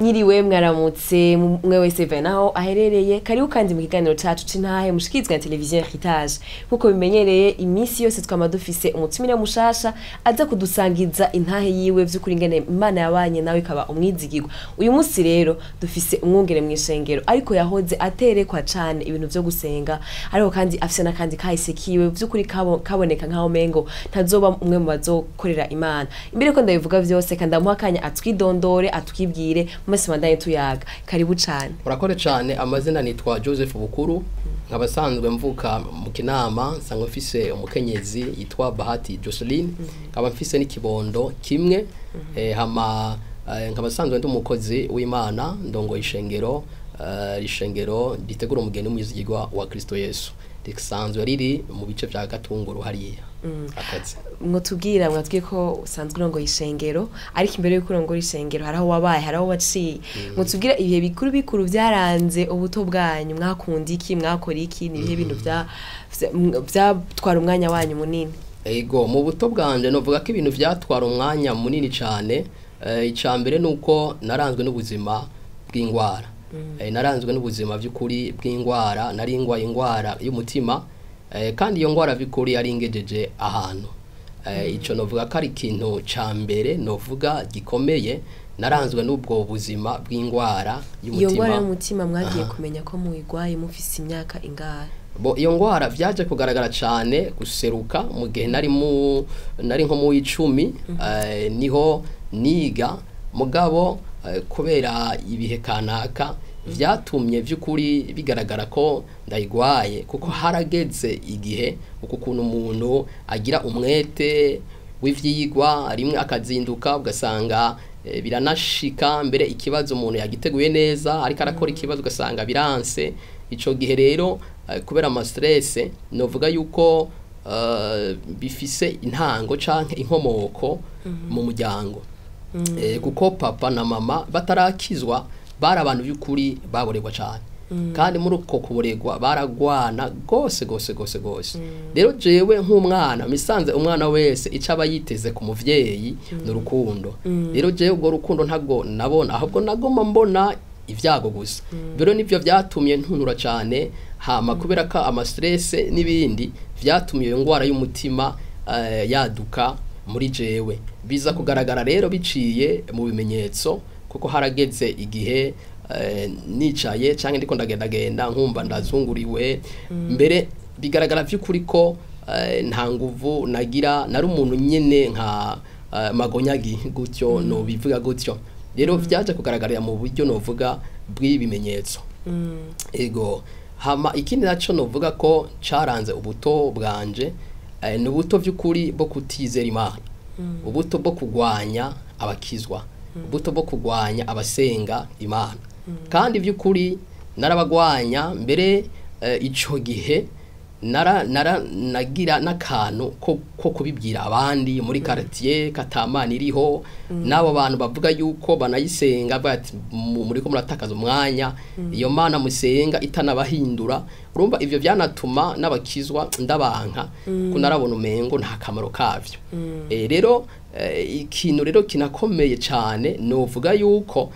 Mwiriwe mwaramutse mwe wese venaho aherereye karibu kandi mu kiganiro cacu c'intahe mushikizwa na televiziyo Heritage nkuko bimenyereye iminsi yose twama dufise umutumire mushasha aza kudusangiza intahe yiwe vy'ukuri ingene Imana yabanye nawe ikaba umwizigirwa. Uyu munsi rero dufise umwungere mw'ishengero ariko yahoze aterekwa cane ibintu vyo gusenga ariko kandi afise nakandi kahise kiwe vy'ukuri kaboneka nkaho mengo ntazoba umwe mu bazokorera Imana. Imbere ko ndabivuga vyose kandi amuha akanya atwidondore atwibwire mwese bandanye tuyaga. Karibu cane. Urakore cane. Amazina nitwa Joseph Bukuru, nkabasanzwe mvuka mu Kinama, sangwe mfise umukenyezi yitwa Bahati Joseline, nkaba mfise n'ikibondo kimwe, hama nkabasanzwe ndi umukozi w'Imana ndongo ishengero ritegura umugeni w'umwizigirwa wa Kristo Yesu. Risanzwe riri mu bice vya Gatunguru hariya. Akazi. Mwotubwira mwatwiye ko usanzwe urongo ishengero ariko imbere y'uko urongo ishengero haraho wabaye haraho waciye. Mwotubwira ibihe bikuru vyaranze ubuto bwanyu, mwakunda iki, mwakora iki, ni ibihe bintu vyatwara umwanya wanyu munini? Ego mu buto bwanje novuga ko ibintu vyatwara umwanya munini cane. Icambere nuko naranzwe n'ubuzima bw'ingwara. Naranzwe n'ubuzima by'ukuri bw'ingwara, naringwa ingwara y'umutima, kandi iyo ngwara by'ukuri yari ingejeje ahantu. Ico novuga ko ari ikintu cambere novuga gikomeye, naranzwe n'ubwo buzima bw'ingwara y'umutima. Iyo ngwara y'umutima mwagiye kumenya ko muigwaye mufise imyaka ingahe? Iyo ngwara vyaje kugaragara cane guseruka mu gihe nari nko mu 10, niho niga mugabo kubera ibihe kanaka vyatumye vy'ukuri bigaragara ko ndayigwaye, kuko harageze igihe ukuntu umuntu agira umwete w'ivyigwa rimwe akazinduka ugasanga biranashika mbere ikibazo umuntu yagiteguye neza ariko arakora ikibazo ugasanga biranse. Ico gihe rero kubera ama stress novuga yuko bifise intango canke inkomoko mu muryango. Kuko papa na mama batarakizwa bari abantu by'ukuri baboregwa cyane, kandi muri uko kuboregwa baragwana gose. Rero jewe nk'umwana misanze umwana wese icaba yiteze ku muvyeyi n'urukundo. Rero jewe ubwo rukundo ntago nabona, ahubwo nagoma mbona ivyago gusa. Bero nivyo vyatumye ntunura cyane, hama kubera ko ama stress n'ibindi vyatumye iyo ngwara y'umutima yaduka muri jewe. Biza kugaragara rero biciye mu bimenyetso, kuko harageze igihe nicaye canke ndiko ndagendagenda nkumva ndazunguriwe, mbere bigaragara vy'ukuri ko nta nguvu nagira, nari umuntu nyene nka magonyagi gutyo no bivuga gutyo. Rero vyaje kugaragarira mu buryo novuga bw'ibimenyetso. Ego hama ikindi naco novuga ko caranze ubuto bwanje, n'ubuto vy'ukuri bwo kutizera Imana, ubuto bwo kugwanya abakizwa, ubuto bwo kugwanya abasenga Imana. Kandi vy'ukuri narabagwanya mbere. Ico gihe nagira n'akantu ko kubibwira abandi muri quartier katamana iriho, nabo bantu bavuga yuko banayisenga bati muri ko muratakaza umwanya, iyo Mana musenga itanabahindura. Urumva ivyo vyanatuma n'abakizwa ndabanka, ko narabona umengo nta kamaro kavyo. Rero ikintu rero kinakomeye cyane novuga yuko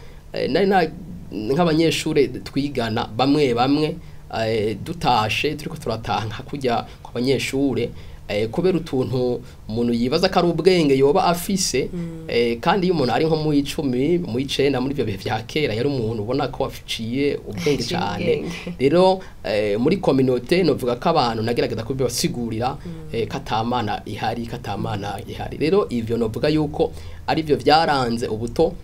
nari nk'abanyeshure twigana bamwe dutashe turiko turataha kujya ku banyeshure, kubera utuntu umuntu yibaza ko ari ubwenge yoba afise, kandi iyo umuntu ari nko mu 10 mu 9 muri byo bihe vya kera yari umuntu ubona ko aficiye ubwenge cyane. Rero muri communauté novuga ko abantu nagerageza kubibasigurira katamana ihari. Rero ivyo novuga yuko ari byo vyaranze ubuto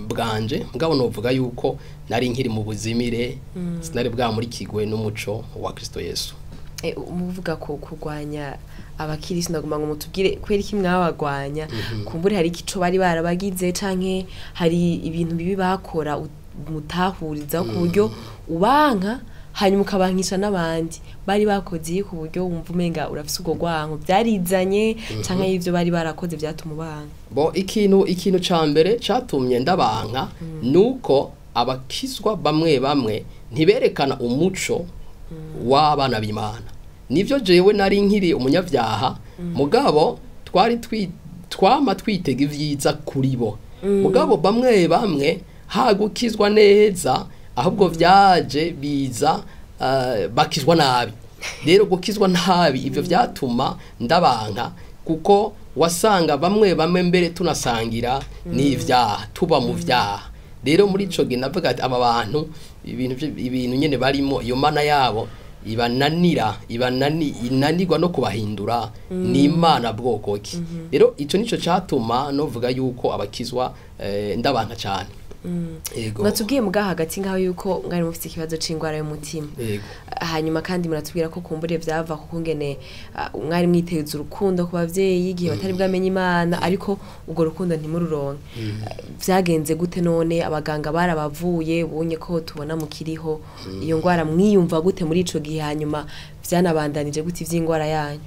bwanje, mugabo novuga yuko nari nkiri mu buzimire, sinari bwamurikigwe n'umuco wa Kristo Yesu. Umuvuga ko kugwanya abakirisi ndaguma ngo mutubwire kwera iki mwabagwanya, kumbure hari ikico bari barabagize canke hari ibintu bibi bakora mutahuriza ku buryo ubanka hanyuma ukabankisha n'abandi bari bakoze ku buryo wumva umenga urafise ubwo gwanko byarizanye canke ivyo bari barakoze byatuma ubanka? Ikintu cambere catumye ndabanka nuko abakizwa bamwe ntiberekana umuco w'abana b'Imana. Nivyo jewe nari nkiri umunyavyaha, mugabo twari twama twitega ivyiza kuri bo. mugabo bamwe bamwe hagukizwa neza ahubwo vyaje biza bakizwa nabi. Rero gukizwa nabi ivyo vyatuma ndabanka kuko wasanga bamwe bamwe mbere tunasangira n'ivyaha tuba mu vyaha. Rero muri ico gihe navuga ati aba bantu ibintu nyene barimo iyo mana yabo inanirwa no kubahindura ni Imana bwoko ki. Rero ico nico catuma novuga yuko abakizwa ndabanka cyane. Ego. Mwatubwiye mugaha hagati ngaho yuko mwari mufite ikibazo c'ingwara y'umutima. Ego. Hanyuma kandi muratubwira ko kumbure byava kuko ngene mwari mwiteza urukundo ku bavyeyi igihe batari bwamenye Imana ariko ubwo rukundo ntimururonke. Vyagenze gute none abaganga barabavuye bunye ko tubona mukiriho iyo ngwara mwiyumva gute muri ico gihe hanyuma vyanabandanije gute ivy'ingwara yanyu?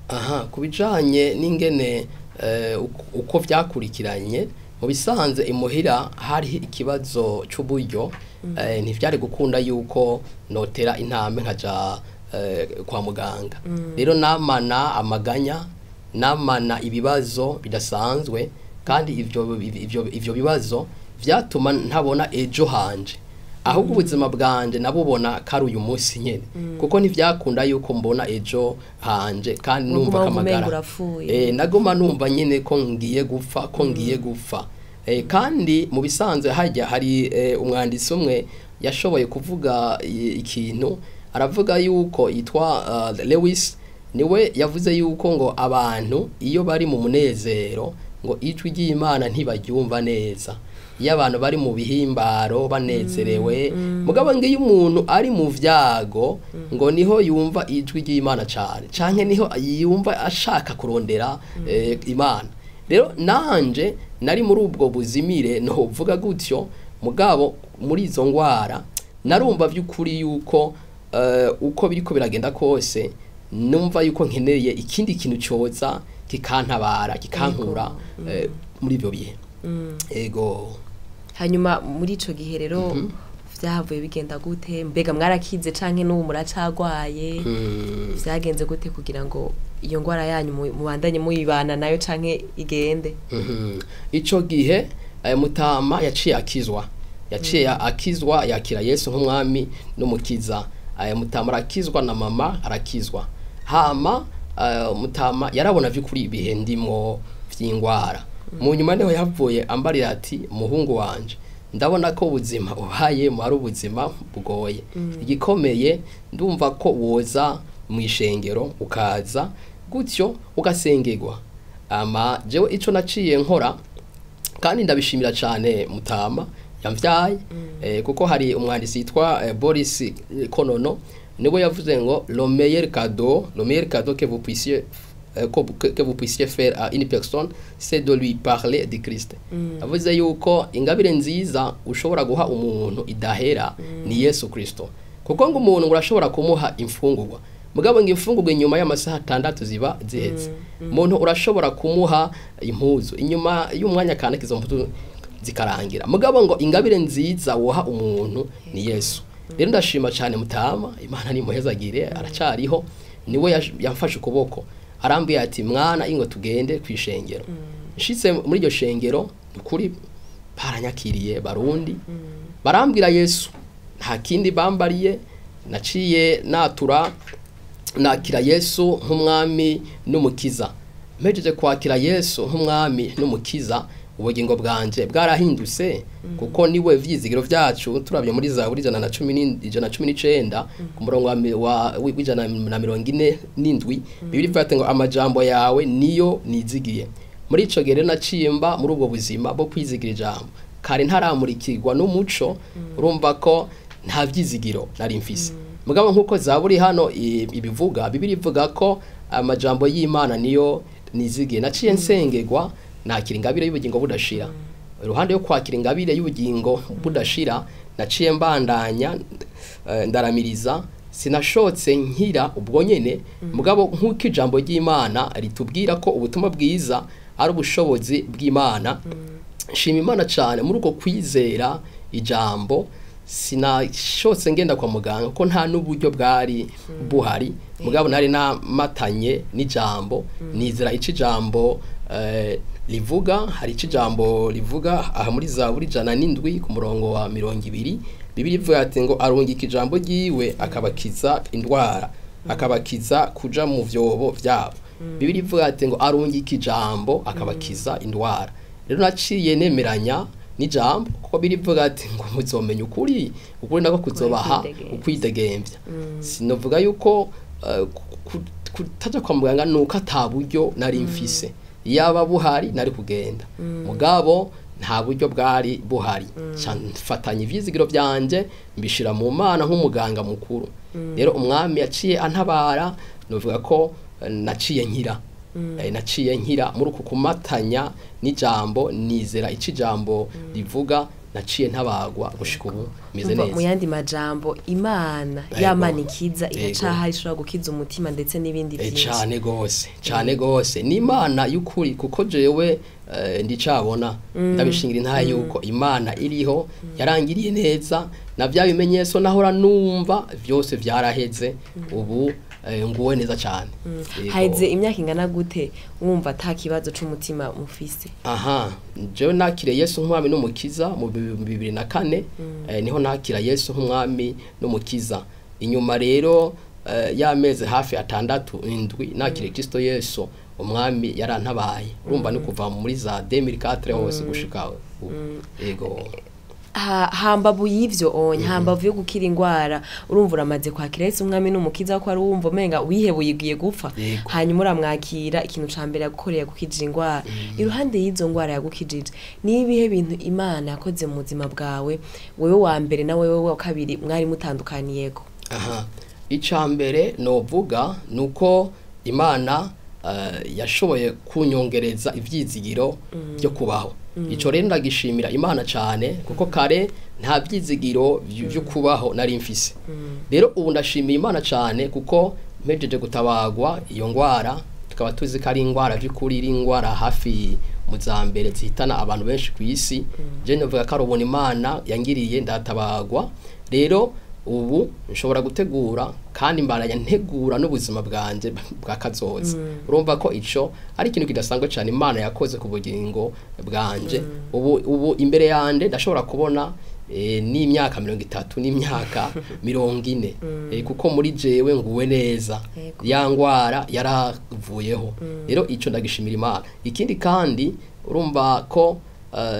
Aha kubijanye n'ingene uko vyakurikiranye mu bisanze imuhira hari ikibazo c'uburyo ntivyari gukunda yuko notera intame nkaja kwa muganga. Rero namana amaganya namana ibibazo bidasanzwe kandi ivyo bibazo vyatuma ntabona ejo hanje ahubwo ubuzima bwanje nabubona kari uyu munsi nyene kuko ntivyakunda yuko mbona ejo hanje kandi numva kamagara nagoma numva nyene ko ngiye gupfa kandi mu bisanzwe hajya hari umwanditsi umwe yashoboye kuvuga ikintu aravuga yuko yitwa Lewis niwe yavuze yuko ngo abantu iyo bari mu munezero ngo ijwi ry'Imana ntibaryumva neza. Iyo abantu bari mu bihimbaro banezerewe mugabo ngiyo umuntu ari mu vyago ngo niho yumva ijwi ry'Imana cyane canke niho yumva ashaka kurondera Imana. Rero nanje nari muri ubwo buzimire no vuga gutyo mugabo muri izo ngwara narumva vy'ukuri yuko uko biriko biragenda kose numva yuko nkeneye ikindi kintu cyoza kikantabara kikankura muri ibyo bihe. Ego. Hanyuma muri ico gihe rero vyahavuye bigenda gute mbega mwarakize canke n'ubu muracagwaye vyagenze gute kugira ngo iyo ngwara yanyu mubandanye muyibana nayo canke igende? Ico gihe Mutama yaciye akizwa yakira Yesu nk'umwami n'umukiza. Mutama arakizwa na mama arakizwa hama Mutama yarabona vy'ukuri ibihe ndimo vy'ingwara. Mu nyuma niho yavuye ambarira ati muhungu wanje ndabona ko ubuzima uhaye mu ari ubuzima bugoye igikomeye ndumva ko woza mu ishengero ukaza gutyo ugasengerwa. Jewe ico naciye nkora kandi ndabishimira cyane Mutama yamvyaye kuko hari umwanditsi yitwa Boris Konono niwe yavuze ngo le meilleur cadeau que vous puissiez faire à une personne c'est de lui parler de Christ. Avuze yuko ingabire nziza ushobora guha umuntu idahera ni Yesu Kristo kuko ngo umuntu urashobora kumuha imfungurwa mugabo ngo imfungurwa inyuma y'amasaha 6 ziba zihetse. Umuntu urashobora kumuha impuzu inyuma y'umwanya kandi kizo mpuzu zikarangira mugabo ngo ingabire nziza woha umuntu ni Yesu. Rero ndashima cyane Mutama Imana ni muhezagire aracariho niwe yamfashe ukuboko arambiye ati mwana ingo tugende kwishengero. Nshitse muri iryo shengero kuri baranyakiriye barundi barambwira Yesu nta kindi bambariye naciye nakira Yesu nk'umwami n'umukiza. Mpejeje kwakira Yesu nk'umwami n'umukiza ubugingo bwanje bwarahindutse kuko niwe vyizigiro vyacu turabye muri Zaburi 119 ku murongo wa 147 Bibiri ivuga ngo amajambo yawe niyo nizigiye. Muri ico gihe nacimba muri ubwo buzima bwo kwizigira ijambo kare ntaramurikirwa n'umuco urumva ko nta vyizigiro nari mfise mugabo nkuko Zaburi hano ibivuga Bibiri ivuga ko amajambo y'Imana niyo nizigiye. Naciye nsengerwa nakira ingabire y'ubugingo budashira. Iruhande yo kwakira ingabire y'ubugingo budashira naciye mbandanya ndaramiriza sinashotse nkira ubwo nyene mugabo nkuko ijambo ry'Imana ritubwira ko ubutumwa bwiza ari ubushobozi bw'Imana. Shima Imana cyane muri uko kwizera ijambo sinashotse ngenda kwa muganga ko nta n'uburyo bwari buhari mugabo nari namatanye n'ijambo nizera ici jambo rivuga hari ijambo rivuga aha muri Zaburi 107 ku murongo wa 200 Bibiri ivuga ati ngo arungika ijambo ryiwe akabakiza indwara akabakiza kuja mu vyobo vyabo. Bibiri ivuga ati ngo arungika ijambo akabakiza indwara. Rero naciye nemeranya n'ijambo kuko birivuga ati ngo muzomenya ukuri nako kuzobaha ukwidegemvya. Sinovuga yuko kutaja kwa muganga nuko ataburyo nari mfise. Yaba buhari nari kugenda. Mugabo nta buryo bwari buhari. Mfatanya ivyizigiro vyanje mbishira mu Mana nk'umuganga mukuru. Rero umwami yaciye antabara novuga ko naciye nkira. Naciye nkira muri uku kumatanya n'ijambo nizera ici jambo rivuga naciye ntabagwa gushika ubu meze neza. Mu yandi majambo Imana yamana ikiza iracaha ishobora gukiza umutima ndetse n'ibindi byinshi. Cane gose ni Imana y'ukuri kuko jewe ndicabona ndabishingira ntaye yuko Imana iriho yarangiriye neza na bya bimenyetso nahora numva byose vyaraheze ubu nguwe neza cyane. Haize imyaka ingana gute wumva ata kibazo c'umutima mufise? Jewe nakire Yesu nk'umwami n'umukiza mu 2004 niho nakira Yesu nk'umwami n'umukiza. Inyuma rero y'amezi hafi 6-7 nakire Kristo Yesu umwami yarantabaye. Urumva ni kuva muri za 2004 hose gushika yego. Hambavu y'ivyo hambavu yo gukira ingwara urumva uramaze kwakira Yesu umwami n'umukiza ko ari wumva menga wihebuye igiye gupfa hanyuma uramwakira ikintu ca mbere yagukoreye gukijira ingwara. Iruhande y'izo ngwara yagukijije ni ibihe bintu Imana yakoze mu buzima bwawe wewe wa mbere na wewe wa kabiri mwari mutandukaniyeko? Ica mbere novuga nuko Imana yashoboye kunyongereza ivyizigiro byo kubaho. Ico rero ndagishimira Imana cyane kuko kare nta byizigiro byo kubaho nari mfise. Rero ubu ndashimira Imana cyane kuko mpejeje gutabagwa iyo ngwara tukaba tuzi ko ari ingwara by'ukuri iri ingwara hafi mu zambere zihitana abantu benshi ku isi. Je novuga ko arubona Imana yangiriye ndatabagwa. Rero ubu nshobora gutegura kandi mbaranya ntegura n'ubuzima bwanje bwa kazoza. Urumva ko ico ari ikintu kidasanzwe cyane Imana yakoze ku bugingo bwanje. Ubu imbere yande ndashobora kubona n'imyaka 30 n'imyaka 40 kuko muri jewe nguwe neza ya ngwara yaravuyeho. Rero ico ndagishimira Imana. Ikindi kandi urumva ko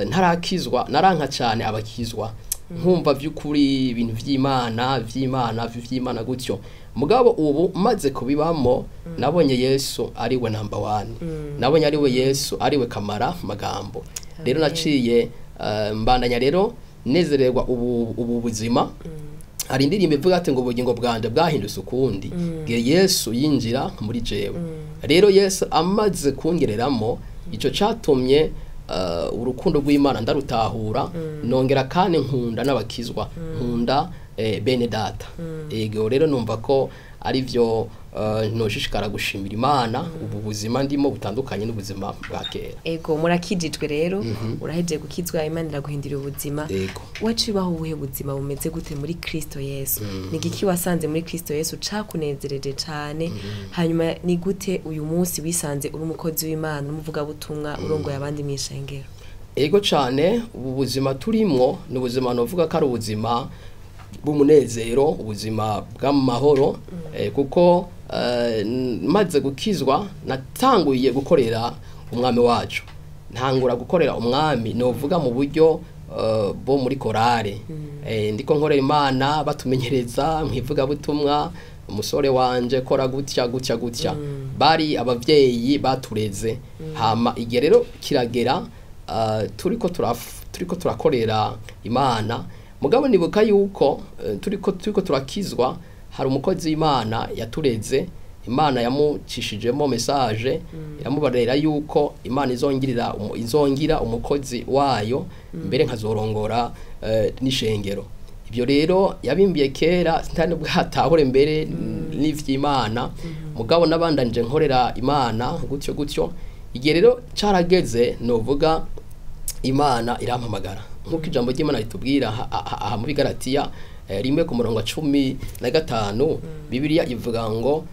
ntarakizwa naranka cyane abakizwa nkumva vy'ukuri ibintu vy'Imana gutyo. Mugabo ubu maze kubibamo nabonye Yesu ariwe number 1. Nabonye ariwe Yesu ariwe kamara magambo. Rero naciye mbandanya rero nezererwa ubu buzima. Hari indirimbo ivuga ati ngo ubugingo bwanje bwahindutse ukundi ngiye Yesu yinjira muri jewe. Rero Yesu amaze kungereramo ico catumye urukundo rw'Imana ndarutahura nongera kandi nkunda n'abakizwa nkunda bene data. Ego rero numva ko ari byo noshishikara gushimira Imana ubu buzima ndimo butandukanye n'ubuzima bwa kera. Ego murakijijwe rero uraheje gukizwa Imana iraguhindira ubuzima. Wacibaho ubuhe buzima bumeze gute muri Kristo Yesu? Ni giki wasanze muri Kristo Yesu cakunezereje cyane? Hanyuma ni gute uyu munsi wisanze uri umukozi w'Imana umuvuga butumwa urongoye abandi mwishengero? Ego cyane ubu buzima turimwo n'ubuzima novuga ko ari ubuzima bw'umunezero ubuzima bw'amahoro kuko maze gukizwa natanguye gukorera umwami wacu. Ntangura gukorera umwami novuga mu buryo bo muri korale. Ndiko nkorera Imana batumenyereza mwivuga butumwa umusore wanje kora gutya bari abavyeyi batureze. Hama igihe rero kiragera turiko turakorera Imana. Mugabo nibuka yuko turiko turakizwa hari umukozi w'Imana yatureze. Imana yamucishijemo message yamubarera yuko Imana izongira umukozi wayo mbere nkazorongora n'ishengero. Ibyo rero yabimbiye kera ntane bwatahure mbere n'ivy'Imana. Mugabo nabandanje nkorera Imana gutyo. Igihe rero carageze novuga Imana irampamagara nkuko ijambo ry'Imana ritubwira aha muri Galatiya rimwe ku murongo wa 15 Bibiliya ivuga ngo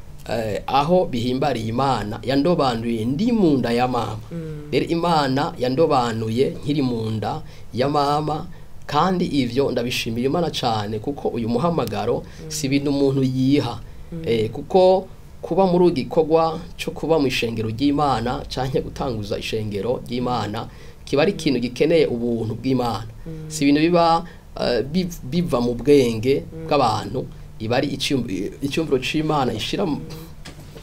aho bihimbariye Imana yandobanuye ndi mu nda ya mama. Rero Imana yandobanuye nkiri mu nda ya mama, kandi ivyo ndabishimira Imana cyane, kuko uyu muhamagaro si ibintu umuntu yiha, kuko kuba muri igikorwa cyo kuba mu ishengero ry'Imana canke gutanguza ishengero ry'Imana kiba ari ikintu gikeneye ubuntu bw'Imana. Si ibintu biva mu bwenge bw'abantu, iba ari icyumviro c'Imana ishira mu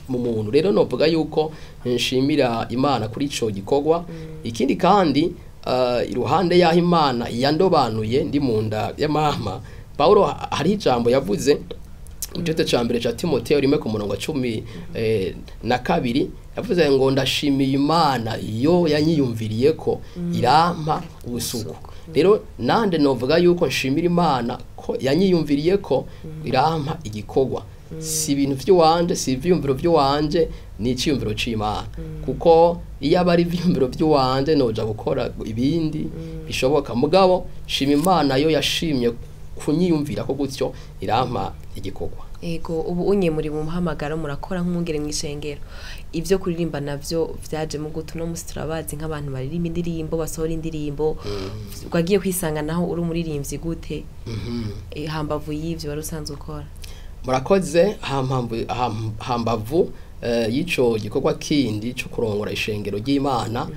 muntu. Rero novuga yuko nshimira Imana kuri ico gikorwa. Ikindi kandi iruhande y'aho Imana yandobanuye ndi mu nda ya mama, Paulo hari ijambo yavuze mu gice ca mbere ca Timoteyo rimwe ku murongo wa 12 yavuze ngo ndashimiye Imana yo yanyiyumviriye ko irampa ubusuku. Rero nande novuga yuko nshimira Imana ko yanyiyumviriye ko irampa igikorwa. Si ibintu vy'uwanje, si ivyumviro vy'uwanje, ni icyumviro c'Imana. Kuko iyo abari ivyumviro vy'uwanje noja gukora ibindi bishoboka, mugabo shima Imana yo yashimye kunyiyumvira ko gutyo irampa igikorwa. Ego, ubu unye muri mu muhamagaro murakora nk'umwungere mw'ishengero. Ivyo kuririmba navyo vyaje mu gutu no musi turabazi nk'abantu baririmba indirimbo, basohora indirimbo. Ugagiye kwisanga naho uri umuririmbyi gute? Hambavu y'ivyo wari usanzwe ukora. Murakoze. Hambavu y'ico gikorwa kindi cyo kurongora ishengero ry'Imana,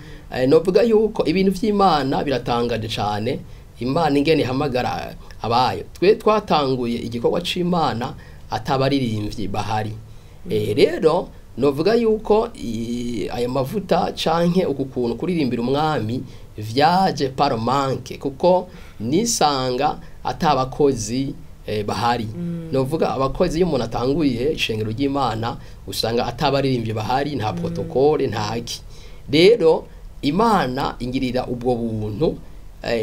novuga yuko ibintu vy'Imana biratangaje cyane. Imana ingene ihamagara abayo. Twe twatanguye igikorwa c'Imana atabaririmbyi bahari. Rero novuga yuko aya mavuta canke ukukuntu kuririmbira umwami vyaje par manque, kuko nisanga atabakozi bahari. Novuga abakozi iyo umuntu atanguye ishengero ry'Imana usanga atabaririmbyi bahari, nta protocole, ntaki. Rero Imana ingirira ubwo buntu,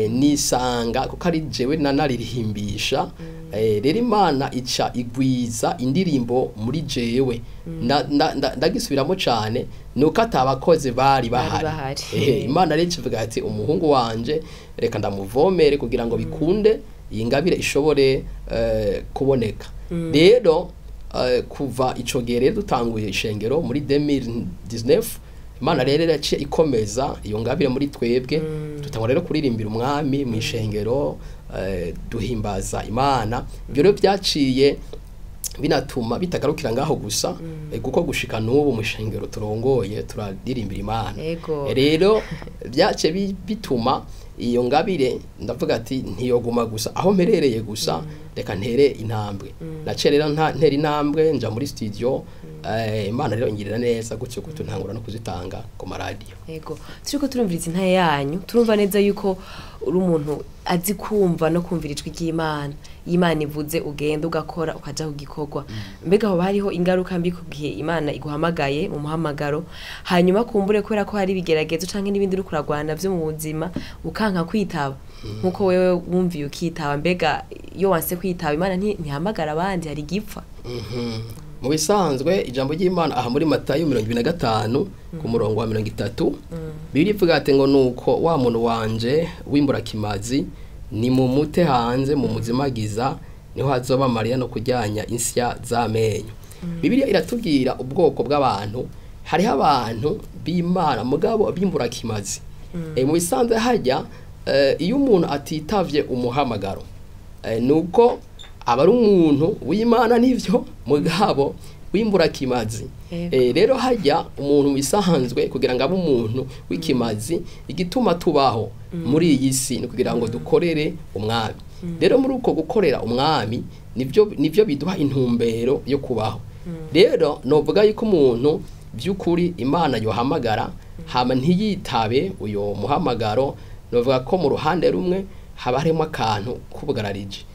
nisanga kuko ari jewe nanaririhimbisha. Rero Imana ica igwiza indirimbo muri jewe, ndagisubiramo cyane, nuko atabakozi bari bahari. Imana rero ivuga ati umuhungu wanje reka ndamuvomere kugira ngo bikunde iyi ngabire ishobore kuboneka. Rero kuva ico gihe rero dutanguye ishengero muri 2019, Imana rero yaciye ikomeza iyo ngabire muri twebwe. Tutangwa rero kuririmbira umwami mu ishengero, duhimbaza Imana. Ibyo rero byaciye binatuma bitagarukira ngaho gusa, kuko gushika n'ubu mu ishengero turongoye turaririmbira Imana. Rero byaciye bituma iyo ngabire ndavuga ati ntiyoguma gusa aho mperereye gusa, reka ntere intambwe. Naciye rero ntera intambwe nja muri studio. Imana rero ingirira neza gutyo ntangura no kuzitanga ku maradiyo. Yego, turiko turumviriza intaye yanyu, turumva neza yuko uri umuntu azi kumva no kumvira ijwi ry'Imana. Imana ivuze ugenda ugakora ukaja ku gikorwa. Mbega ho hariho ingaruka mbi ku gihe Imana iguhamagaye mu muhamagaro, hanyuma kumbure kwera ko hari bigeragezo canke n'ibindi uri kuragwana byo mu buzima ukanka kwitaba nkuko wewe wumviye ukitaba. Mbega iyo wanse kwitaba Imana ntihamagara abandi, hari gipfa? Mu bisanzwe ijambo ry'Imana aha muri Matayo 25 ku murongo wa 30 birivuga ati ngo nuko wa muntu wanje w'imburakimazi ni mu mute hanze mu muzimagiza, niho hazoba Mariya no kujyanya insya z'amenyo. Bibiliya iratubwira ubwoko bw'abantu. Hariho abantu b'Imana mugabo b'imburakimazi. Mu bisanzwe hajya iyo umuntu atitavye umuhamagaro, nuko aba ari umuntu w'Imana n'ivyo mugabo w'imburakimazi. Rero hajya umuntu wisanzwe kugira ngo abe umuntu w'ikimazi, igituma tubaho muri iyi si ni kugira ngo dukorere umwami. Rero muri uko gukorera umwami nivyo biduha intumbero yo kubaho. Rero novuga yuko umuntu by'ukuri Imana yohamagara hama ntiyitabe uyo muhamagaro, novuga ko mu ruhande rumwe haba harimo akantu kubugararije.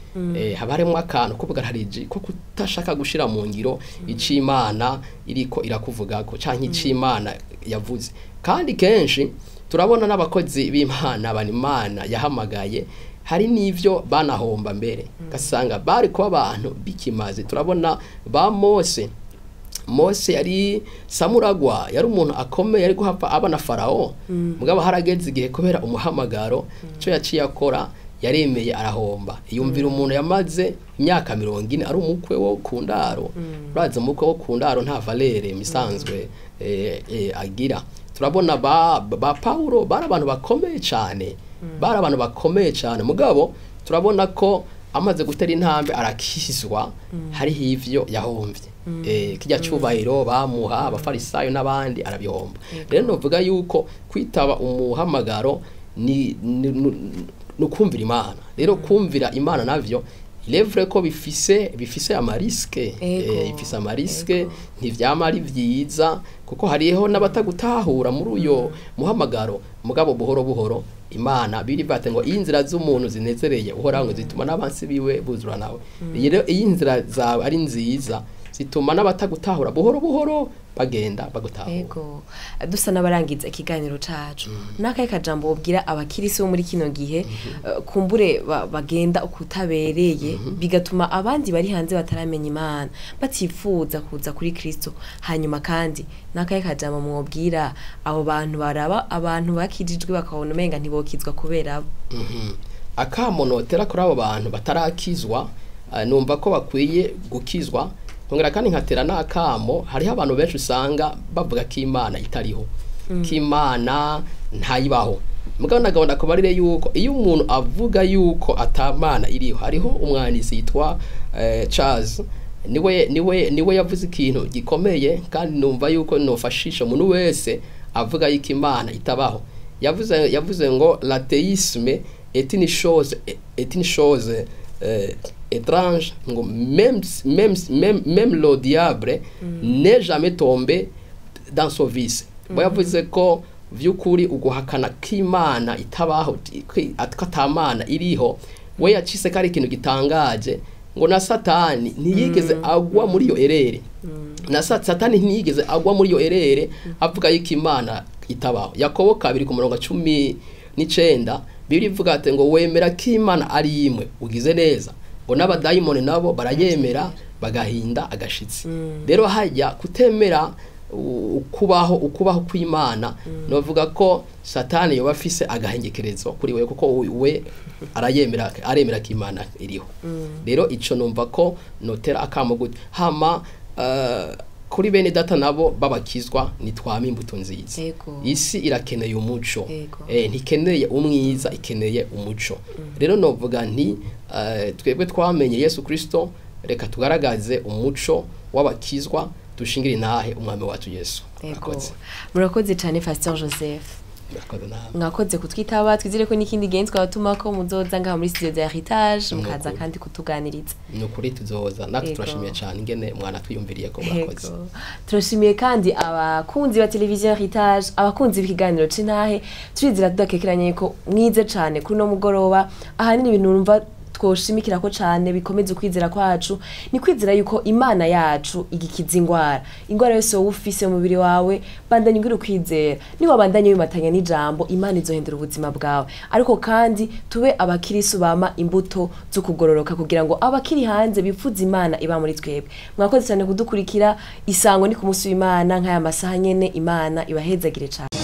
Haba harimo akantu kubugararije ko kutashaka gushira mu ngiro ic'Imana iriko irakuvuga ko canke ic'Imana yavuze. Kandi kenshi turabona n'abakozi b'Imana Imana yahamagaye hari n'ivyo banahomba mbere, gasanga bari kuba abantu bikimaze. Turabona ba Mose yari samuragwa, yari umuntu akomeye, yari guhapa abana Farao. Mugabo harageze igihe kubera umuhamagaro cyo yaciye akora, yaremeye arahomba. Iyumvira umuntu yamaze imyaka 40 ari umukwe wo ku ndaro, uraza umukwe wo ku ndaro nta valere misanzwe agira. Turabona ba Paulo bari abantu bakomeye cyane, mugabo turabona ko amaze gutera intambwe arakizwa, hari hivyo yahomvye. Kijya cyubahiro bamuha abafarisayo n'abandi arabihomba. Rero novuga yuko kwitaba umuhamagaro ni kumvira Imana. Rero kumvira Imana navyo levre ko bifise amariske, bifise amariske, ntivyamari vyiza kuko hariho n'abatagutahura muri uyo muhamagaro, mugabo buhoro Imana biri bate ngo inzira z'umuntu zinezereye uhoraho zituma n'abansi biwe buzura nawe. Rero iyi nzira zawe ari nziza zituma n'abatagutahura buhoro bagenda bagutahura. Ego dusa n'abarangiza ikiganiro cacu, nakaye kajambo ubwira abakirisi bo muri kino gihe kumbure bagenda ukutabereye bigatuma abandi bari hanze bataramenya Imana batifuza kuza kuri Kristo. Hanyuma kandi nakaye kajambo mwobwira abo bantu baraba abantu bakijijwe bakabona umenga ntibokizwa kubera abo. Akamonotera kuri abo bantu batarakizwa, numva ko bakwiye gukizwa. Ngera kandi nkatera nakamo, hariho abantu benshi usanga bavuga ko Imana itariho, ko Imana ntayibaho. Mugabo nagabona ko barire yuko iyo umuntu avuga yuko atamana iriho, hariho umwanditsi yitwa Charles, niwe yavuze ikintu gikomeye kandi numva yuko nofashisha umuntu wese avuga yuko Imana itabaho. Yavuze ngo l'athéisme est une chose étrange, même le diable n'est jamais tombé dans son vice. Yavuze ko vyukuri uguhakana k'Imana itabaho, atamana iriho, we yacise kari ikintu gitangaje ngo na Satani ntiyigeze agwa muri yo erere. Na Satani ntiyigeze agwa muri yo erere avuga yuko Imana itabaho. Yakobo 2:19 Bibiri ivuga ati ngo wemera ko Imana ari imwe ugize neza, ngo n'abadayimoni nabo barayemera bagahinda agashitsi. Rero hajya kutemera ukubaho kw'Imana, novuga ko Satani yoba afise agahengekerezo kuri we kuko we aremera ko Imana iriho. Rero ico numva ko notera akamo gute hama kuri bene data nabo babakizwa nitwame imbuto nziza. Isi irakeneye umuco, ntikeneye umwiza, ikeneye umuco. Rero novuga nti twebwe twamenye Yesu Kristo, reka tugaragaze umuco w'abakizwa, dushingire intahe umwami wacu Yesu. Murakoze cyane Pastor Joseph. Mwakoze kutwitaba, twizire ko n'ikindi genzi twabatuma ko muzoza ngaha muri studio ya Heritage mukaza kandi kutuganiriza. Nukuri tuzoza, natwe turashimiye cyane ingene mwana twiyumviriye ko mwakoze. Turashimiye kandi abakunzi ba televiziyo Heritage, abakunzi b'ikiganiro c'intahe, turizira tudakekeranye ko mwize cyane kuri no mugoroba. Ahanini ibintu numva twoshimikira ko cyane bikomeze ukwizera kwacu, ni kwizera yuko Imana yacu igikiza ingwara yose wowe ufise mu mubiri wawe, bandanye ugira ukwizera. Ni wabandanye wimatanya n'ijambo, Imana izohindura ubuzima bwawe. Ariko kandi tube abakirisu bama imbuto zo kugororoka kugira ngo abakiri hanze bifuza Imana iba muri twebwe. Mwakoze cyane kudukurikira. Isango ni ku munsi w'Imana nk'aya masaha nyene. Imana ibahezagire cyane.